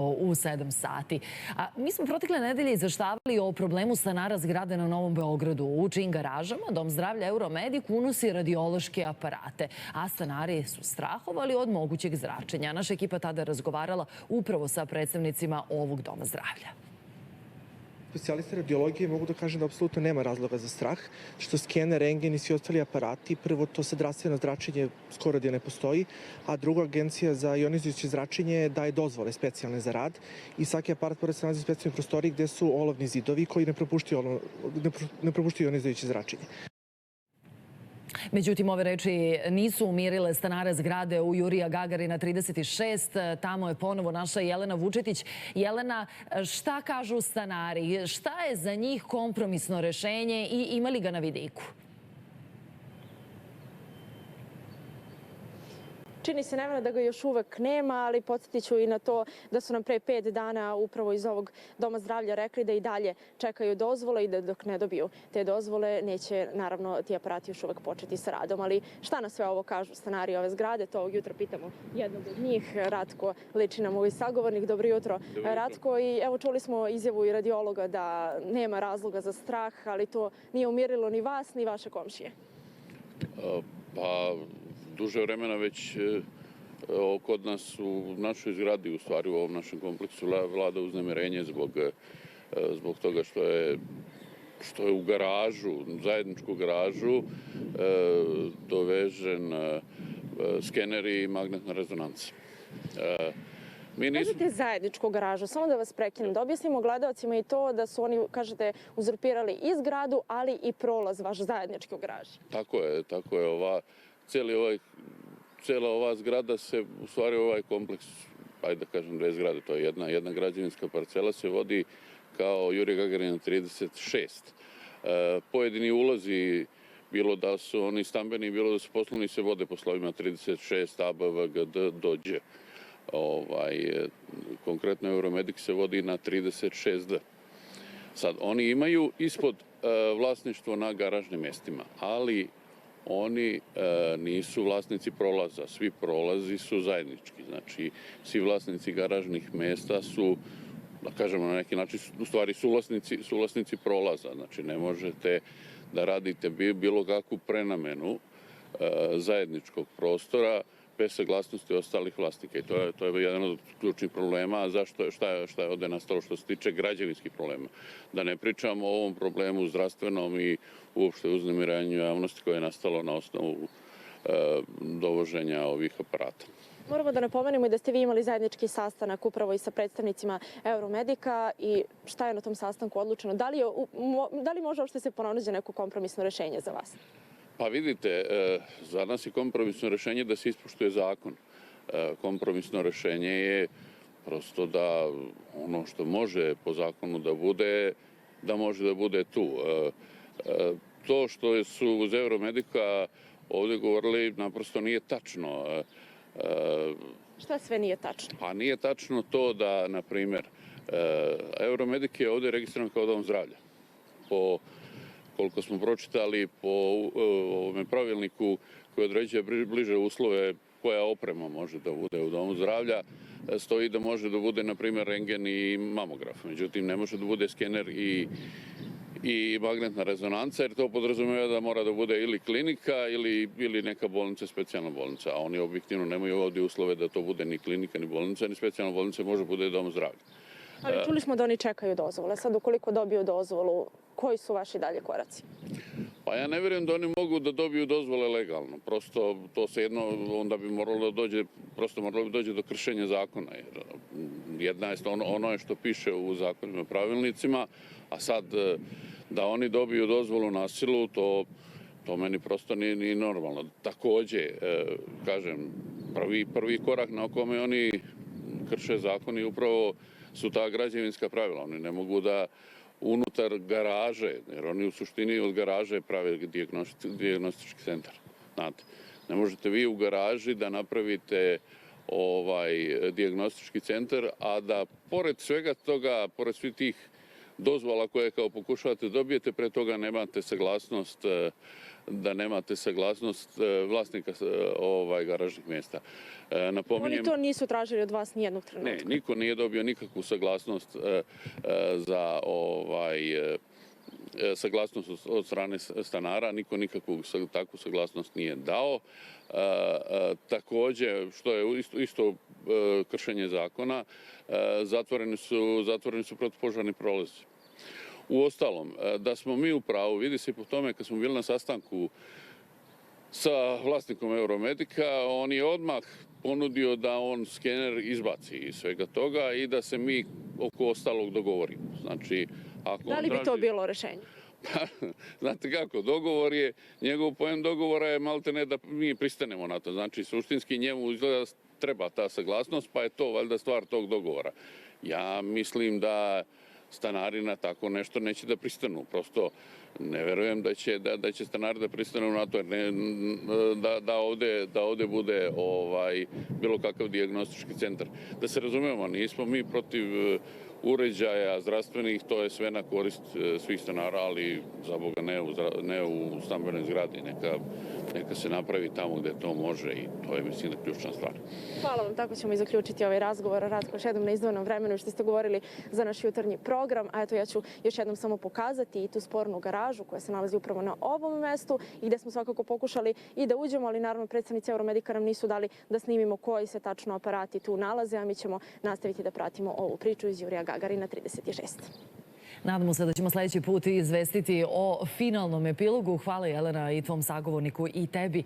u 7 sati. Mi smo protekle nedelje izveštavali o problemu stanara zgrade na Novom Beogradu. U čijim garažama Dom zdravlja Euromedik unosi radiološke aparate, a stanari su strahovali od mogućeg zračenja. Naša ekipa tada razgovarala upravo sa predstavnicima ovog Doma zdravlja. Specijaliste radiologije mogu da kažem da apsolutno nema razloga za strah, što skener, rentgen i svi ostali aparati, prvo to zdravstveno zračenje skoro da ne postoji, a drugo, Agencija za ionizujuće zračenje daje dozvole specijalne za rad i svaki aparat pored se nalazi u specijalnoj prostoriji gde su olovni zidovi koji ne propuštaju ionizujuće zračenje. Međutim, ove reči nisu umirile stanare zgrade u Jurija Gagarina 36. Tamo je ponovo naša Jelena Vučetić. Jelena, šta kažu stanari? Šta je za njih kompromisno rešenje i ima li ga na vidiku? Čini se, Nevena, da ga još uvek nema, ali podsjetit ću i na to da su nam pre 5 dana upravo iz ovog Doma zdravlja rekli da i dalje čekaju dozvole i da dok ne dobiju te dozvole neće, naravno, ti aparati još uvek početi sa radom. Ali šta na sve ovo kažu stanari ove zgrade? To ovog jutra pitamo jednog od njih. Ratko liči nam ovaj sagovornik. Dobro jutro, Ratko. I evo, čuli smo izjavu i radiologa da nema razloga za strah, ali to nije umirilo ni vas, ni vaše komšije. Pa, duže vremena već kod nas u našoj zgradi, u stvari u ovom našem kompleksu, vlada uznemirenje zbog toga što je u garažu, zajedničku garažu, dovežen skener i magnetna rezonanca. Kažete zajedničku garažu, samo da vas prekinem, da objasnimo gledalcima i to da su oni, kažete, uzurpirali i zgradu, ali i prolaz vaš zajednički u garaži. Tako je. Cijela ova zgrada se, u stvari ovaj kompleks, ajde da kažem 2 zgrade, to je jedna građevinska parcela, se vodi kao Jurija Gagarina 36. Pojedini ulazi, bilo da su oni stambeni, bilo da su poslovni, se vode po slovima 36, A, B, V, G, D, do Đ. Konkretno Euromedik se vodi na 36D. Sad, oni imaju ispod vlasništvo na garažnim mestima, ali oni nisu vlasnici prolaza. Svi prolazi su zajednički. Znači, svi vlasnici garažnih mesta su, da kažemo na neki način, u stvari suvlasnici prolaza. Znači, ne možete da radite bilo kakvu prenamenu zajedničkog prostora bez saglasnosti ostalih vlasnika. I to je jedan od ključnih problema. A šta je ovde nastalo što se tiče građevinskih problema? Da ne pričamo o ovom problemu zdravstvenom i uopšte uznemiranju javnosti koje je nastalo na osnovu dovoženja ovih aparata. Moramo da napomenemo i da ste vi imali zajednički sastanak upravo i sa predstavnicima Euromedika i šta je na tom sastanku odlučeno? Da li može uopšte se pronaći neko kompromisno rešenje za vas? Pa vidite, za nas je kompromisno rešenje da se ispoštuje zakon. Kompromisno rešenje je prosto da ono što može po zakonu da bude, da može da bude tu. To što su uz Euromedika ovde govorili naprosto nije tačno. Šta sve nije tačno? Pa nije tačno to da, na primer, Euromedik je ovde registriran kao dom zdravlja. Koliko smo pročitali po ovome pravilniku koji određuje bliže uslove koja oprema može da bude u domu zdravlja, stoji da može da bude, na primjer, rentgen i mamograf. Međutim, ne može da bude skener i magnetna rezonanca, jer to podrazumeva da mora da bude ili klinika ili neka bolnica, specijalna bolnica. A oni objektivno nemaju ovdje uslove da to bude ni klinika, ni bolnica, ni specijalna bolnica, može bude dom zdravlja. Ali čuli smo da oni čekaju dozvole. Sad, ukoliko dobiju dozvolu, koji su vaši dalje koraci? Pa ja ne vjerujem da oni mogu da dobiju dozvole legalno. Prosto to se onda bi moralo da dođe do kršenja zakona. Jer jedna je ono što piše u zakonima, pravilnicima, a sad da oni dobiju dozvolu na silu, to meni prosto nije normalno. Takođe, kažem, prvi korak na kome oni krše zakon i upravo su ta građevinska pravila. Oni ne mogu da unutar garaže, jer oni u suštini od garaže prave dijagnostički centar. Znate, ne možete vi u garaži da napravite dijagnostički centar, a da pored svega toga, pored svih tih dozvola koje kao pokušavate dobijete, pre toga nemate saglasnost vlasnika garažnih mjesta. Oni to nisu tražili od vas nijednog trenutka? Ne, niko nije dobio nikakvu saglasnost za saglasnost od strane stanara, niko nikakvu takvu saglasnost nije dao. Takođe, što je isto kršenje zakona, zatvoreni su protivpožarni prolazi. Uostalom, da smo mi u pravu, vidi se i po tome kad smo bili na sastanku sa vlasnikom Euromedika, on je odmah ponudio da on skener izbaci iz svega toga i da se mi oko ostalog dogovorimo. Znači, da li bi to bilo rešenje? Znate kako, dogovor je, njegov pojem dogovora je maltene da mi pristanemo na to. Znači, suštinski njemu izgleda treba ta saglasnost, pa je to valjda stvar tog dogovora. Ja mislim da stanari na tako nešto neće da pristanu. Prosto ne verujem da će stanari da pristanu na to, jer da ovde bude bilo kakav dijagnostički centar. Da se razumemo, nismo mi protiv uređaja zdravstvenih, to je sve na korist svih stanara, ali za Boga ne u stambenoj zgradi. Neka se napravi tamo gde to može i to je, mislim, ključna stvar. Hvala vam, tako ćemo i zaključiti ovaj razgovor. Ratko, još jednom na izdvojenom vremenu što ste govorili za naš jutarnji program. A eto, ja ću još jednom samo pokazati i tu spornu garažu koja se nalazi upravo na ovom mestu i gde smo svakako pokušali i da uđemo, ali naravno predstavnici Euromedika nam nisu dali da snimimo koji se tačno aparati tu nalaze, a mi ćemo nastaviti da pratimo ovu priču iz Jurija Gagarina 36. Nadamo se da ćemo sledeći put izvestiti o finalnom epilogu. Hvala, Jelena, i tvom sagovorniku i tebi.